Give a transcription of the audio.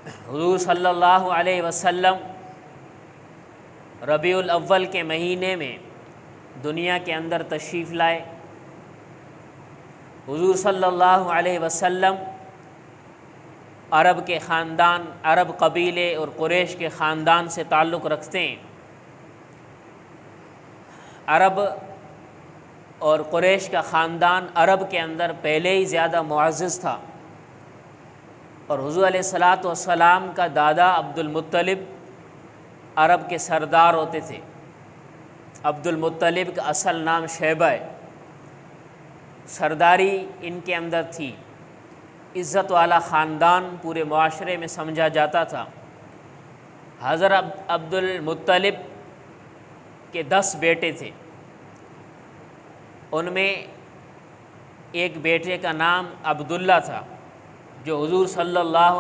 حضور صلی اللہ علیہ وسلم ربیع الاول کے مہینے میں دنیا کے اندر تشریف لائے۔ حضور صلی اللہ علیہ وسلم عرب کے خاندان، عرب قبیلے اور قریش کے خاندان سے تعلق رکھتے ہیں۔ عرب اور قریش کا خاندان عرب کے اندر پہلے ہی زیادہ معزز تھا، اور حضور علیہ الصلاۃ والسلام کا دادا عبد المطلب عرب کے سردار ہوتے تھے۔ عبد المطلب کا اصل نام شیبہ ہے، سرداری ان کے اندر تھی، عزت والا خاندان پورے معاشرے میں سمجھا جاتا تھا۔ حضرت عبد المطلب کے 10 بیٹے تھے، ان میں ایک بیٹے کا نام عبداللہ تھا، جو حضور صلی اللہ